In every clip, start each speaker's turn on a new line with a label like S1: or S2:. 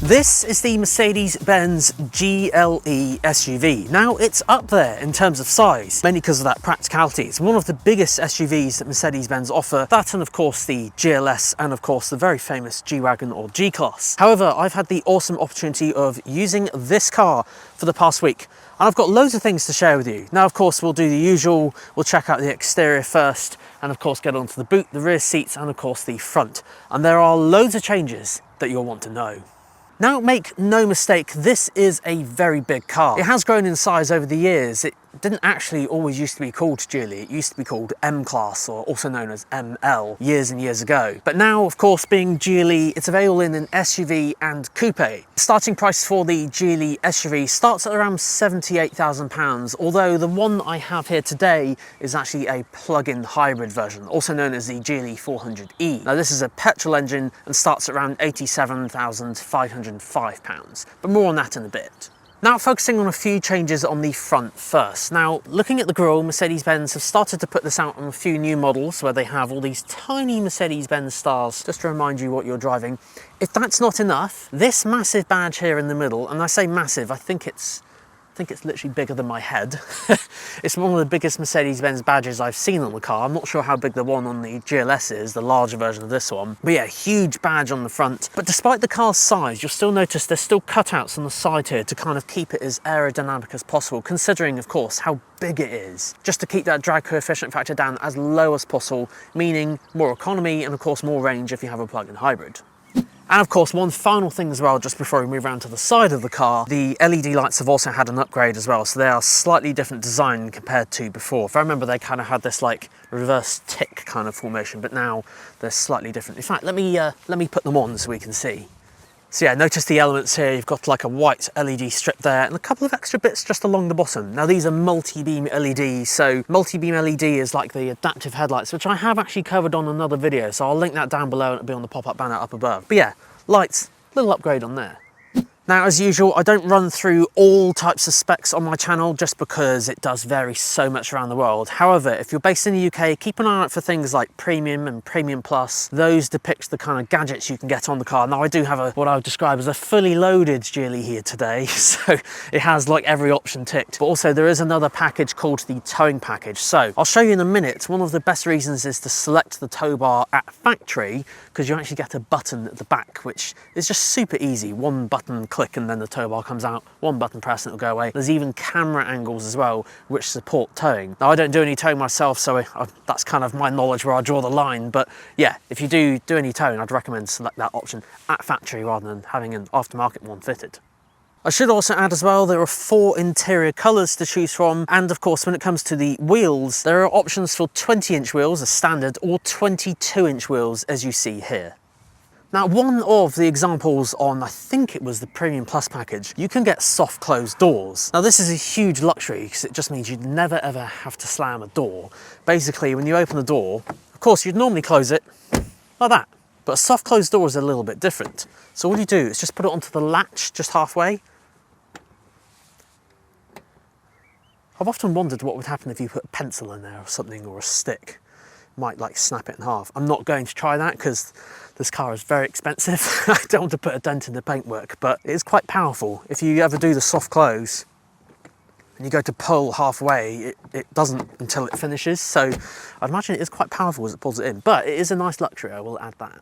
S1: This is the Mercedes-Benz GLE SUV. Now, it's up there in terms of size, mainly because of that practicality. It's one of the biggest SUVs that Mercedes-Benz offer. That and of course the GLS and of course the very famous G-Wagon or G-Class. However, I've had the awesome opportunity of using this car for the past week. And I've got loads of things to share with you. Now, of course, we'll do the usual. We'll check out the exterior first and of course get onto the boot, the rear seats and of course the front. And there are loads of changes that you'll want to know. Now, make no mistake, this is a very big car. It has grown in size over the years. It didn't actually always used to be called GLE. It used to be called M-Class, or also known as ML, years and years ago. But now, of course, being GLE, it's available in an SUV and coupe. The starting price for the GLE SUV starts at around £78,000, although the one I have here today is actually a plug-in hybrid version, also known as the GLE 400e. Now, this is a petrol engine and starts at around £87,505, but more on that in a bit. Now, focusing on a few changes on the front first. Now, looking at the grille, Mercedes-Benz have started to put this out on a few new models where they have all these tiny Mercedes-Benz stars, just to remind you what you're driving. If that's not enough, this massive badge here in the middle, and I say massive, I think it's literally bigger than my head. It's one of the biggest Mercedes-Benz badges I've seen on the car. I'm not sure how big the one on the GLS is, the larger version of this one. But yeah, huge badge on the front. But despite the car's size, you'll still notice there's still cutouts on the side here to kind of keep it as aerodynamic as possible, considering, of course, how big it is. Just to keep that drag coefficient factor down as low as possible, meaning more economy and, of course, more range if you have a plug-in hybrid. And of course, one final thing as well, just before we move around to the side of the car, the LED lights have also had an upgrade as well. So they are slightly different design compared to before. If I remember, they kind of had this like reverse tick kind of formation, but now they're slightly different. In fact, let me put them on so we can see. So yeah, notice the elements here. You've got like a white LED strip there and a couple of extra bits just along the bottom. Now, these are multi-beam LEDs. So multi-beam LED is like the adaptive headlights, which I have actually covered on another video. So I'll link that down below and it'll be on the pop-up banner up above. But yeah, lights, little upgrade on there. Now, as usual, I don't run through all types of specs on my channel just because it does vary so much around the world. However, if you're based in the UK, keep an eye out for things like Premium and Premium Plus. Those depict the kind of gadgets you can get on the car. Now, I do have what I would describe as a fully loaded GLE here today, so it has like every option ticked. But also there is another package called the towing package. So I'll show you in a minute. One of the best reasons is to select the tow bar at factory, because you actually get a button at the back, which is just super easy. One button click and then the tow bar comes out, one button press and it'll go away. There's even camera angles as well which support towing. Now, I don't do any towing myself, so that's kind of my knowledge where I draw the line, but yeah, if you do any towing, I'd recommend select that option at factory rather than having an aftermarket one fitted. I should also add as well, there are 4 interior colours to choose from, and of course when it comes to the wheels, there are options for 20-inch wheels as standard or 22-inch wheels as you see here. Now, one of the examples on, I think it was the Premium Plus package, you can get soft closed doors. Now, this is a huge luxury because it just means you'd never ever have to slam a door. Basically, when you open the door, of course, you'd normally close it like that. But a soft closed door is a little bit different. So all you do is just put it onto the latch just halfway. I've often wondered what would happen if you put a pencil in there or something, or a stick. Might like snap it in half. I'm not going to try that because this car is very expensive. I don't want to put a dent in the paintwork, but it is quite powerful. If you ever do the soft close and you go to pull halfway, it doesn't until it finishes. So I'd imagine it is quite powerful as it pulls it in, but it is a nice luxury, I will add that.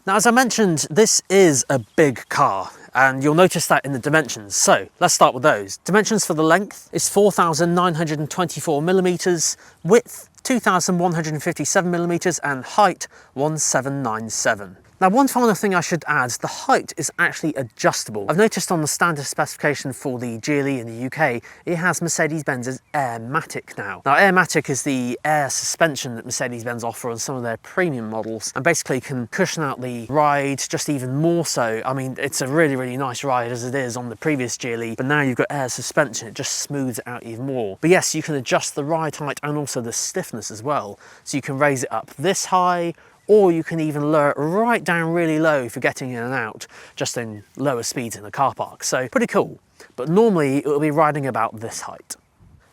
S1: Now, as I mentioned, this is a big car, and you'll notice that in the dimensions. So let's start with those. Dimensions for the length is 4,924 millimeters, width 2,157 millimeters, and height 1797. Now, one final thing I should add, the height is actually adjustable. I've noticed on the standard specification for the GLE in the UK, it has Mercedes-Benz's Airmatic now. Now, Airmatic is the air suspension that Mercedes-Benz offer on some of their premium models, and basically can cushion out the ride just even more so. I mean, it's a really, really nice ride as it is on the previous GLE, but now you've got air suspension, it just smooths it out even more. But yes, you can adjust the ride height and also the stiffness as well. So you can raise it up this high, or you can even lower it right down really low if you're getting in and out, just in lower speeds in the car park. So pretty cool. But normally it will be riding about this height.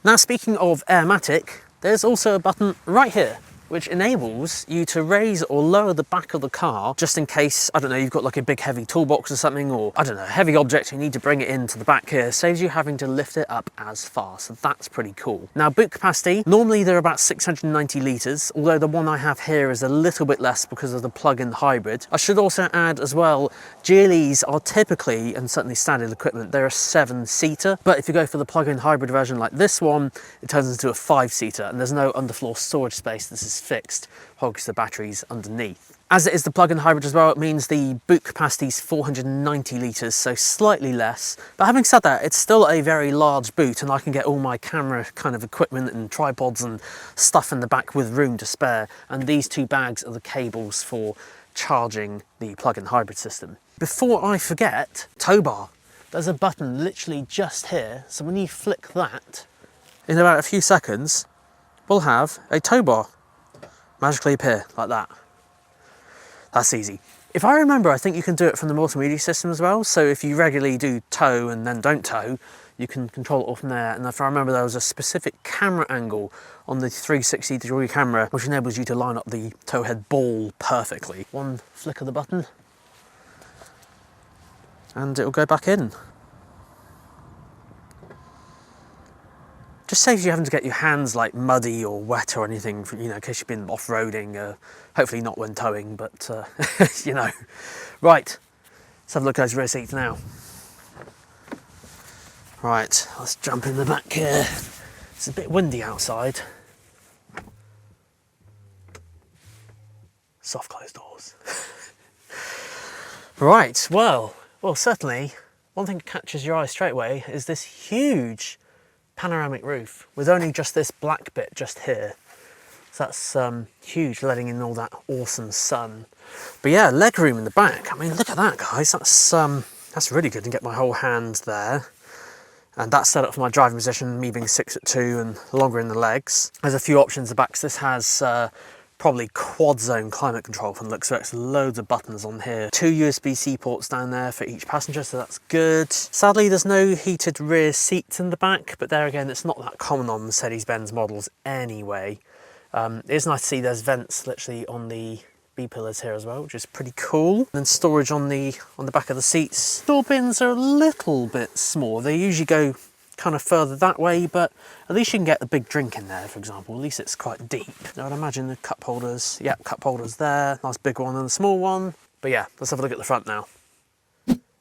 S1: Now, speaking of Airmatic, there's also a button right here which enables you to raise or lower the back of the car just in case, I don't know, you've got like a big heavy toolbox or something, or I don't know, heavy object, you need to bring it into the back here. Saves you having to lift it up as far, so that's pretty cool. Now, boot capacity, normally they're about 690 litres, although the one I have here is a little bit less because of the plug-in hybrid. I should also add as well, GLEs are typically, and certainly standard equipment, they're a 7-seater, but if you go for the plug-in hybrid version like this one, it turns into a 5-seater, and there's no underfloor storage space. This is fixed, hogs the batteries underneath. As it is the plug-in hybrid as well, it means the boot capacity is 490 litres, so slightly less. But having said that, it's still a very large boot, and I can get all my camera kind of equipment and tripods and stuff in the back with room to spare. And these two bags are the cables for charging the plug-in hybrid system. Before I forget, tow bar. There's a button literally just here, so when you flick that, in about a few seconds, we'll have a tow bar magically appear like that. That's easy. If I remember, I think you can do it from the multimedia system as well. So if you regularly do tow and then don't tow, you can control it all from there. And if I remember, there was a specific camera angle on the 360-degree camera, which enables you to line up the tow head ball perfectly. One flick of the button, and it'll go back in. Just saves you having to get your hands like muddy or wet or anything, you know, in case you've been off-roading, hopefully not when towing, but you know. Right, let's have a look at those rear seats now. Right, let's jump in the back here. It's a bit windy outside. Soft closed doors. Right, well, certainly one thing that catches your eye straight away is this huge panoramic roof with only just this black bit just here. So that's huge, letting in all that awesome sun. But yeah, legroom in the back. I mean, look at that, guys. That's really good to get my whole hand there. And that's set up for my driving position, me being 6'2" and longer in the legs. There's a few options at the back. So this has probably quad zone climate control from the looks, so it's loads of buttons on here. 2 USB-C ports down there for each passenger, so that's good. Sadly, there's no heated rear seats in the back, but there again, it's not that common on Mercedes-Benz models anyway. It is nice to see there's vents literally on the B-pillars here as well, which is pretty cool. And then storage on the back of the seats. Door bins are a little bit small. They usually go kind of further that way, but at least you can get the big drink in there, for example. At least it's quite deep. I'd imagine the cup holders, yeah, cup holders there, nice big one and a small one. But yeah, let's have a look at the front now.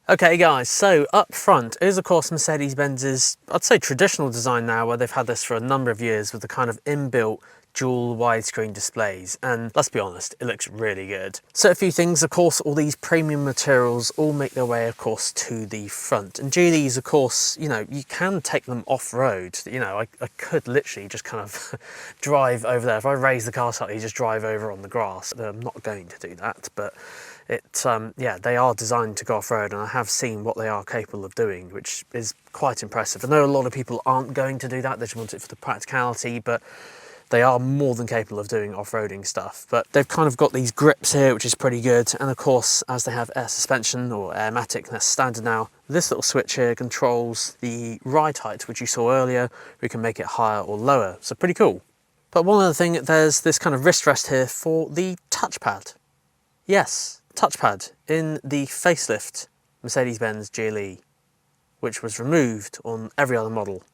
S1: Okay guys, so up front is of course Mercedes-Benz's, I'd say traditional design now, where they've had this for a number of years with the kind of inbuilt dual widescreen displays, and let's be honest, it looks really good. So a few things, of course, all these premium materials all make their way, of course, to the front. And GLEs, of course, you know, you can take them off-road. You know, I could literally just kind of drive over there. If I raise the car slightly, just drive over on the grass. I'm not going to do that, but yeah, they are designed to go off-road, and I have seen what they are capable of doing, which is quite impressive. I know a lot of people aren't going to do that, they just want it for the practicality, but they are more than capable of doing off-roading stuff. But they've kind of got these grips here, which is pretty good. And of course, as they have air suspension or airmatic, that's standard now. This little switch here controls the ride height, which you saw earlier. We can make it higher or lower, so pretty cool. But one other thing, there's this kind of wrist rest here for the touchpad. Yes, touchpad in the facelift Mercedes-Benz GLE, which was removed on every other model.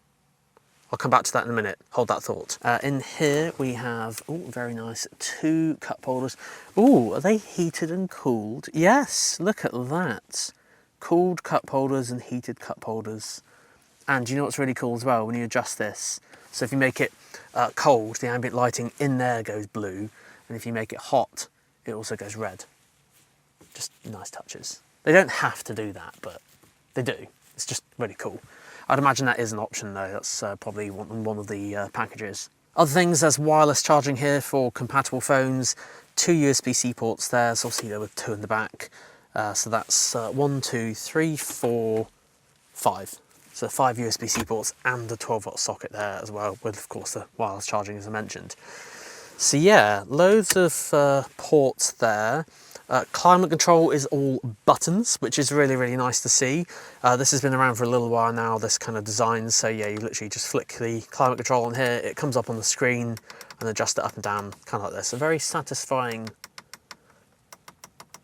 S1: I'll come back to that in a minute, hold that thought. In here we have, oh, very nice, 2 cup holders. Oh, are they heated and cooled? Yes, look at that. Cooled cup holders and heated cup holders. And you know what's really cool as well, when you adjust this? So if you make it cold, the ambient lighting in there goes blue, and if you make it hot, it also goes red. Just nice touches. They don't have to do that, but they do. It's just really cool. I'd imagine that is an option though, that's probably one of the packages. Other things, there's wireless charging here for compatible phones, 2 USB-C ports there, so obviously there were 2 in the back. So that's 1, 2, 3, 4, 5. So 5 USB-C ports and a 12-watt socket there as well, with of course the wireless charging as I mentioned. So yeah, loads of ports there. Climate control is all buttons, which is really, really nice to see. This has been around for a little while now, this kind of design. So yeah, you literally just flick the climate control on here, it comes up on the screen and adjust it up and down, kind of like this. A very satisfying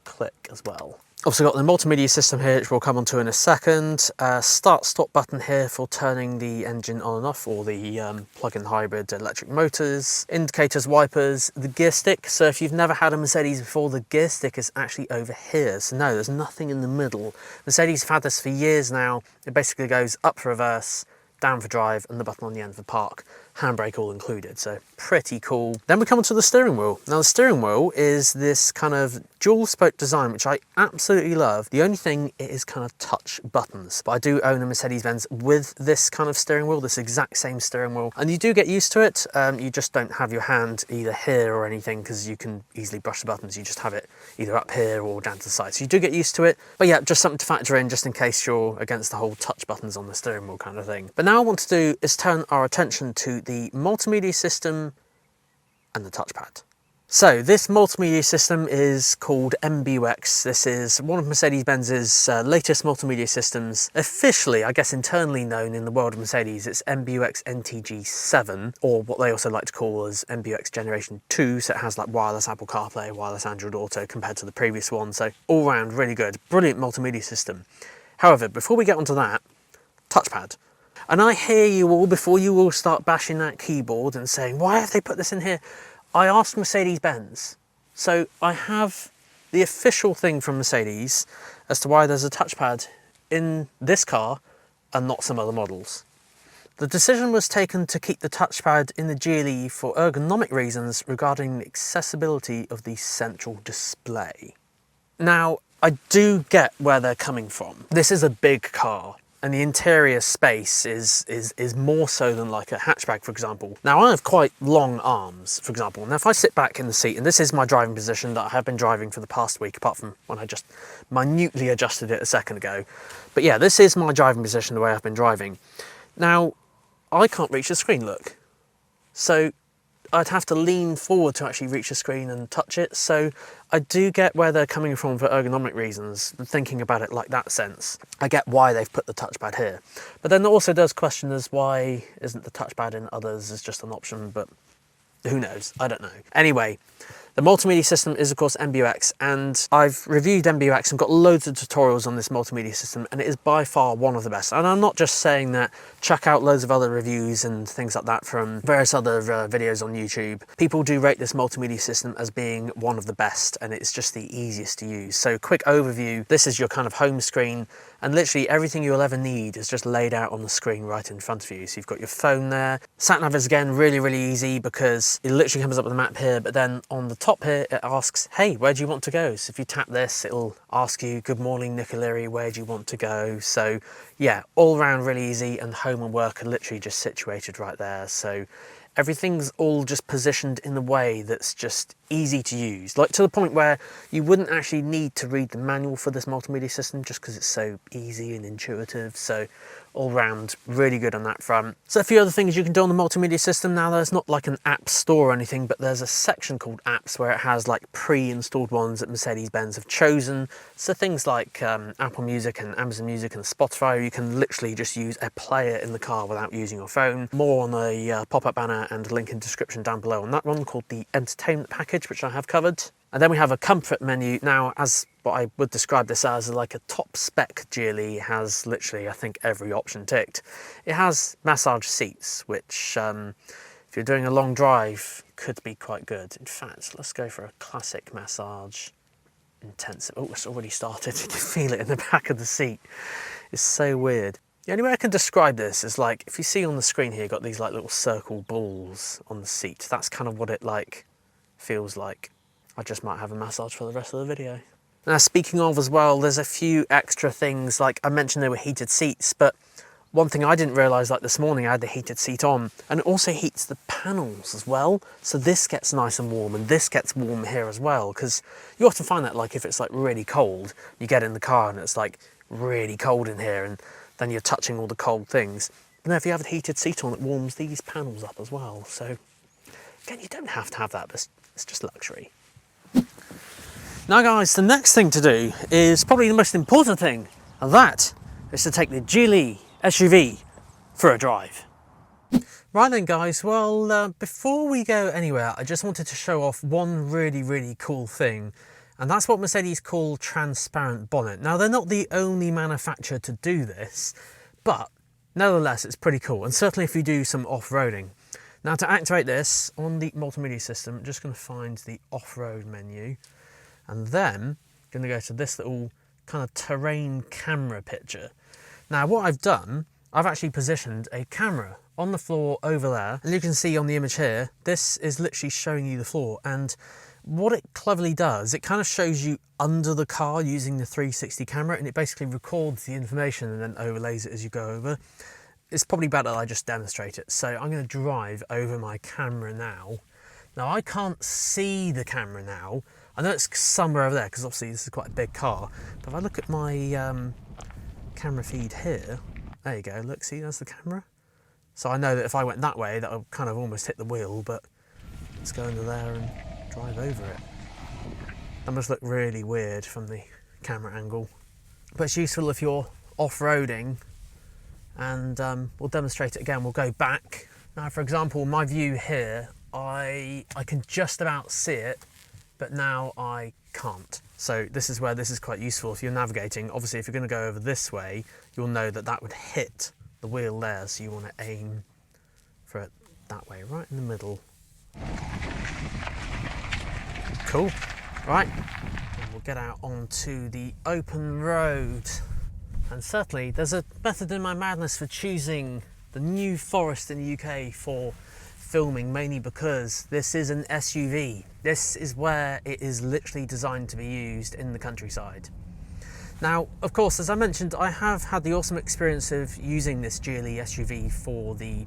S1: click as well. Also got the multimedia system here, which we'll come on to in a second. Start stop button here for turning the engine on and off, or the plug-in hybrid electric motors. Indicators, wipers, the gear stick. So if you've never had a Mercedes before, the gear stick is actually over here. So no, there's nothing in the middle. Mercedes have had this for years now. It basically goes up for reverse, down for drive, and the button on the end for park. Handbrake all included, so pretty cool. Then we come onto the steering wheel. Now the steering wheel is this kind of dual spoke design, which I absolutely love. The only thing, it is kind of touch buttons, but I do own a Mercedes-Benz with this kind of steering wheel, this exact same steering wheel, and you do get used to it. You just don't have your hand either here or anything, because you can easily brush the buttons. You just have it either up here or down to the side, so you do get used to it. But yeah, just something to factor in just in case you're against the whole touch buttons on the steering wheel kind of thing. But now what I want to do is turn our attention to the multimedia system and the touchpad. So this multimedia system is called MBUX. This is one of Mercedes-Benz's latest multimedia systems. Officially, I guess internally known in the world of Mercedes, it's MBUX NTG7, or what they also like to call as MBUX Generation 2. So it has like wireless Apple CarPlay, wireless Android Auto compared to the previous one. So all round really good, brilliant multimedia system. However, before we get onto that, touchpad. And I hear you all, before you all start bashing that keyboard and saying, why have they put this in here? I asked Mercedes-Benz. So I have the official thing from Mercedes as to why there's a touchpad in this car and not some other models. The decision was taken to keep the touchpad in the GLE for ergonomic reasons regarding the accessibility of the central display. Now, I do get where they're coming from. This is a big car, and the interior space is more so than like a hatchback, for example. Now I have quite long arms, for example. Now if I sit back in the seat, and this is my driving position that I have been driving for the past week, apart from when I just minutely adjusted it a second ago. But yeah, this is my driving position, the way I've been driving. Now, I can't reach the screen, look. So I'd have to lean forward to actually reach the screen and touch it. So I do get where they're coming from for ergonomic reasons, thinking about it like that sense. I get why they've put the touchpad here. But then it also does question us, why isn't the touchpad in others as just an option? But who knows? I don't know. Anyway, the multimedia system is of course MBUX, and I've reviewed MBUX and got loads of tutorials on this multimedia system, and it is by far one of the best. And I'm not just saying that. Check out loads of other reviews and things like that from various other videos on YouTube. People do rate this multimedia system as being one of the best, and it's just the easiest to use. So quick overview, this is your kind of home screen, and literally everything you'll ever need is just laid out on the screen right in front of you. So you've got your phone there. Sat nav is again really, really easy because it literally comes up with a map here, but then on the top here it asks, hey, where do you want to go? So if you tap this, it'll ask you, good morning Nick O'Leary, where do you want to go? So yeah, all around really easy, and home and work are literally just situated right there. So everything's all just positioned in the way that's just easy to use, like to the point where you wouldn't actually need to read the manual for this multimedia system just because it's so easy and intuitive. So all round really good on that front. So a few other things you can do on the multimedia system. Now there's not like an app store or anything, but there's a section called apps where it has like pre-installed ones that Mercedes-Benz have chosen. So things like Apple Music and Amazon Music and Spotify, you can literally just use a player in the car without using your phone. More on the pop-up banner and link in description down below on that one, called the entertainment package, which I have covered. And then we have a comfort menu. Now, as what I would describe this as, like a top spec GLE, has literally, I think, every option ticked. It has massage seats, which if you're doing a long drive, could be quite good. In fact, let's go for a classic massage intensive. Oh, it's already started. You can feel it in the back of the seat. It's so weird. The only way I can describe this is like, if you see on the screen here, you've got these like little circle balls on the seat. That's kind of what it like feels like. I just might have a massage for the rest of the video. Now, speaking of as well, there's a few extra things. Like I mentioned, there were heated seats, but one thing I didn't realise, like this morning I had the heated seat on, and it also heats the panels as well. So this gets nice and warm, and this gets warm here as well, because you often find that like if it's like really cold, you get in the car and it's like really cold in here, and then you're touching all the cold things. But now if you have a heated seat on, it warms these panels up as well. So again, you don't have to have that, but it's just luxury. Now guys, the next thing to do is probably the most important thing, and that is to take the GLE SUV for a drive. Right then guys, well before we go anywhere, I just wanted to show off one really cool thing, and that's what Mercedes call Transparrent Bonnet. Now they're not the only manufacturer to do this, but nevertheless it's pretty cool, and certainly if you do some off-roading. Now to activate this on the Multimedia System, I'm just going to find the off-road menu, and then I'm going to go to this little kind of terrain camera picture. Now what I've done, I've actually positioned a camera on the floor over there, and you can see on the image here, this is literally showing you the floor, and what it cleverly does, it kind of shows you under the car using the 360 camera, and it basically records the information and then overlays it as you go over. It's probably better that I just demonstrate it, so I'm going to drive over my camera now. Now I can't see the camera now. I know it's somewhere over there because obviously this is quite a big car, but if I look at my camera feed here, there you go, look, see, there's the camera. So I know that if I went that way, that would kind of almost hit the wheel, but let's go under there and drive over it. That must look really weird from the camera angle, but it's useful if you're off-roading, and we'll demonstrate it again. We'll go back. Now, for example, my view here, I can just about see it, but now I can't. So this is where this is quite useful if you're navigating. Obviously, if you're going to go over this way, you'll know that that would hit the wheel there, so you want to aim for it that way, right in the middle. Cool. Right, and we'll get out onto the open road. And certainly there's a method in my madness for choosing the New Forest in the UK for filming, mainly because this is an SUV. This is where it is literally designed to be used in the countryside. Now, of course, as I mentioned, I have had the awesome experience of using this GLE SUV for the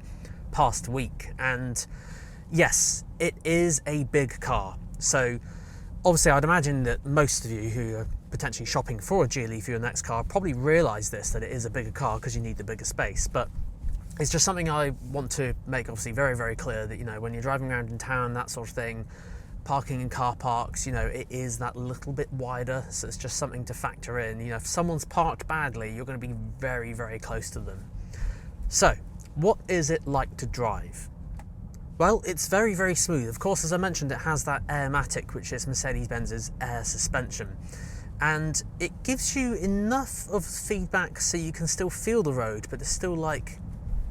S1: past week, and yes, it is a big car. So obviously I'd imagine that most of you who are potentially shopping for a GLE for your next car probably realise this, that it is a bigger car because you need the bigger space. But it's just something I want to make obviously very clear, that, you know, when you're driving around in town, that sort of thing, parking in car parks, you know, it is that little bit wider, so it's just something to factor in. You know, if someone's parked badly, you're going to be very close to them. So what is it like to drive? Well, it's very smooth. Of course, as I mentioned, it has that Airmatic, which is Mercedes-Benz's air suspension, and it gives you enough of feedback so you can still feel the road, but it's still like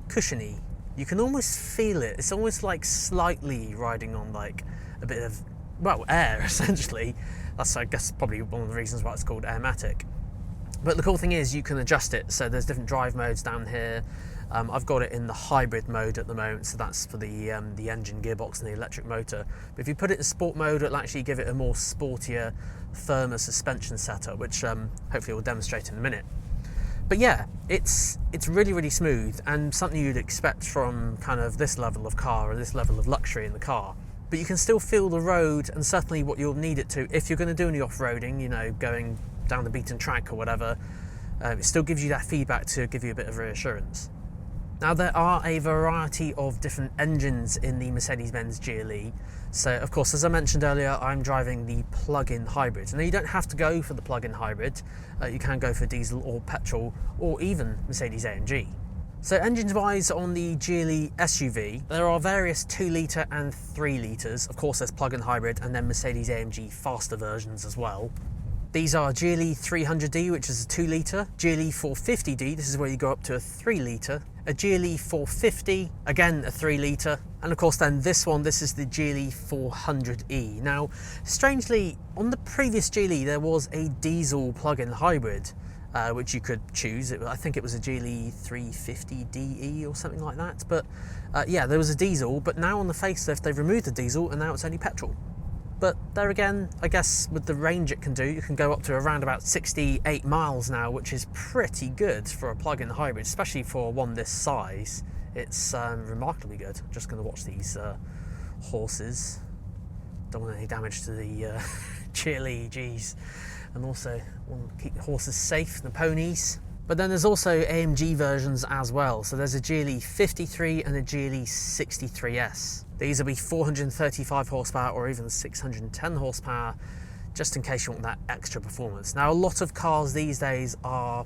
S1: cushiony. You can almost feel it. It's almost like slightly riding on like a bit of, well, air essentially. That's, I guess, probably one of the reasons why it's called Airmatic. But the cool thing is you can adjust it, so there's different drive modes down here. I've got it in the hybrid mode at the moment, so that's for the engine, gearbox and the electric motor. But if you put it in sport mode, it'll actually give it a more sportier, firmer suspension setup, which hopefully we'll demonstrate in a minute. But yeah, it's really smooth, and something you'd expect from kind of this level of car or this level of luxury in the car. But you can still feel the road, and certainly what you'll need it to, if you're going to do any off-roading, you know, going down the beaten track or whatever, it still gives you that feedback to give you a bit of reassurance. Now, there are a variety of different engines in the Mercedes-Benz GLE. So, of course, as I mentioned earlier, I'm driving the plug-in hybrid. Now, you don't have to go for the plug-in hybrid. You can go for diesel or petrol, or even Mercedes-AMG. So, engines-wise, on the GLE SUV, there are various 2 litre and 3 litres. Of course, there's plug-in hybrid, and then Mercedes-AMG faster versions as well. These are GLE 300D, which is a 2 litre, GLE 450D, this is where you go up to a 3 litre, a GLE 450, again a 3 litre, and of course then this one, this is the GLE 400E. Now, strangely, on the previous GLE there was a diesel plug-in hybrid, which you could choose. I think it was a GLE 350DE or something like that, but yeah, there was a diesel, but now on the facelift they've removed the diesel and now it's only petrol. But there again, I guess with the range it can do, you can go up to around about 68 miles now, which is pretty good for a plug-in hybrid, especially for one this size. It's remarkably good. I'm just going to watch these horses. Don't want any damage to the GLE, geez. And also want to keep the horses safe, the ponies. But then there's also AMG versions as well. So there's a GLE 53 and a GLE 63S. These will be 435 horsepower or even 610 horsepower just in case you want that extra performance. Now, a lot of cars these days are,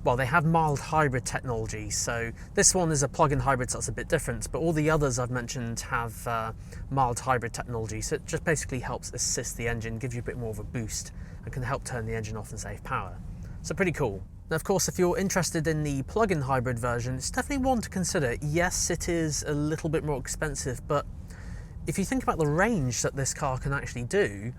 S1: well, they have mild hybrid technology. So this one is a plug-in hybrid, so that's a bit different, but all the others I've mentioned have mild hybrid technology. So it just basically helps assist the engine, give you a bit more of a boost, and can help turn the engine off and save power. So pretty cool. Now, of course, if you're interested in the plug-in hybrid version, it's definitely one to consider. Yes, it is a little bit more expensive, but if you think about the range that this car can actually do,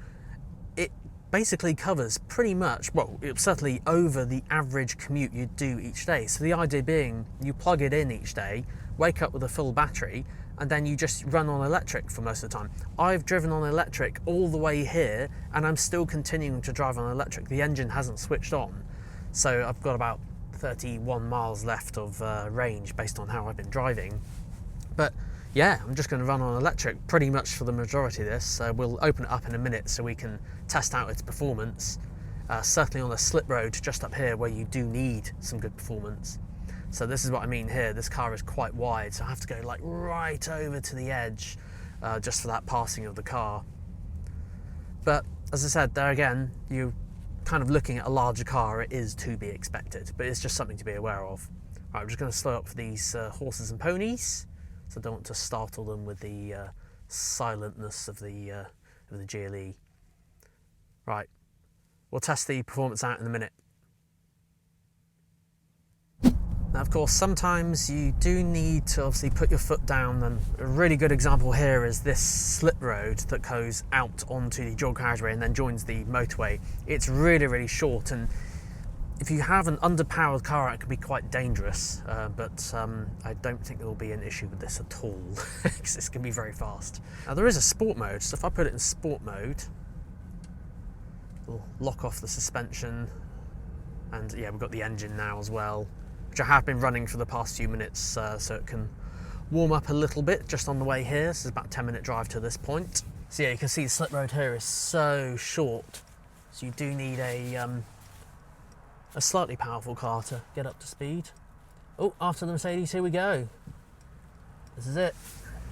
S1: it basically covers pretty much, well, it's certainly over the average commute you do each day. So the idea being, you plug it in each day, wake up with a full battery, and then you just run on electric for most of the time. I've driven on electric all the way here, and I'm still continuing to drive on electric. The engine hasn't switched on. So I've got about 31 miles left of range based on how I've been driving. But yeah, I'm just going to run on electric pretty much for the majority of this. We'll open it up in a minute so we can test out its performance. Certainly on a slip road just up here where you do need some good performance. So this is what I mean here. This car is quite wide, so I have to go like right over to the edge just for that passing of the car. But as I said, there again, you kind of looking at a larger car, it is to be expected, but it's just something to be aware of. Right, I'm just going to slow up for these horses and ponies, so I don't want to startle them with the silentness of the GLE. Right, we'll test the performance out in a minute. Now, of course, sometimes you do need to obviously put your foot down, and a really good example here is this slip road that goes out onto the dual carriageway and then joins the motorway. It's really, really short, and if you have an underpowered car, it can be quite dangerous, but I don't think there will be an issue with this at all, because this can be very fast. Now, there is a sport mode, so if I put it in sport mode, we'll lock off the suspension, and yeah, we've got the engine now as well, which I have been running for the past few minutes, so it can warm up a little bit just on the way here. This is about a 10-minute drive to this point. So yeah, you can see the slip road here is so short, so you do need a slightly powerful car to get up to speed. Oh, after the Mercedes, here we go. This is it.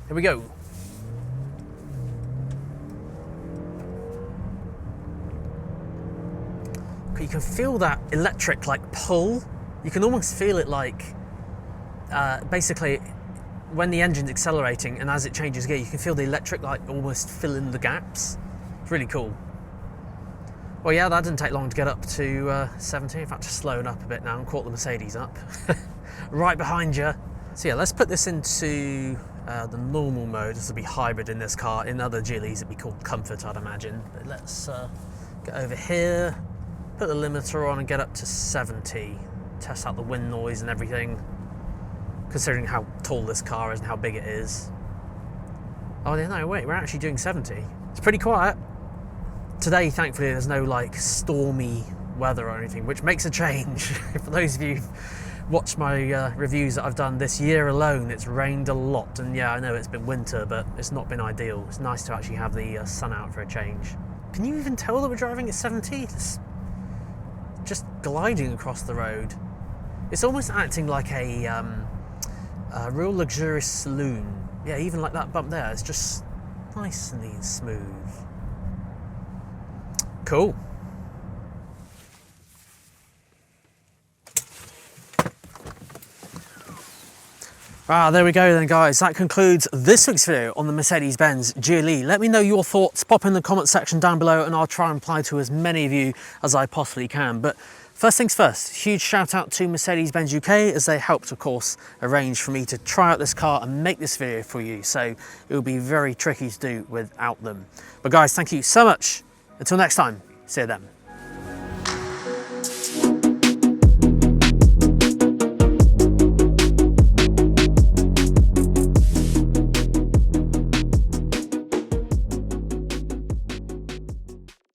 S1: Here we go. You can feel that electric like pull. You can almost feel it like, basically, when the engine's accelerating and as it changes gear, you can feel the electric like almost fill in the gaps. It's really cool. Well, yeah, that didn't take long to get up to 70. In fact, just slowing up a bit now and caught the Mercedes up. Right behind you. So yeah, let's put this into the normal mode. This will be hybrid in this car. In other GLEs, it'd be called Comfort, I'd imagine. But let's get over here, put the limiter on and get up to 70. Test out the wind noise and everything, considering how tall this car is and how big it is. Oh no, wait, we're actually doing 70. It's pretty quiet. Today, thankfully, there's no like stormy weather or anything, which makes a change. For those of you who've watched my reviews that I've done this year alone, it's rained a lot, and yeah, I know it's been winter, but it's not been ideal. It's nice to actually have the sun out for a change. Can you even tell that we're driving at 70? It's just gliding across the road. It's almost acting like a real luxurious saloon. Yeah, even like that bump there, it's just nice and smooth. Cool. There we go then, guys. That concludes this week's video on the Mercedes-Benz GLE. Let me know your thoughts, pop in the comment section down below, and I'll try and reply to as many of you as I possibly can. But first things first, huge shout out to Mercedes-Benz UK, as they helped, of course, arrange for me to try out this car and make this video for you. So it will be very tricky to do without them. But guys, thank you so much. Until next time, see you then.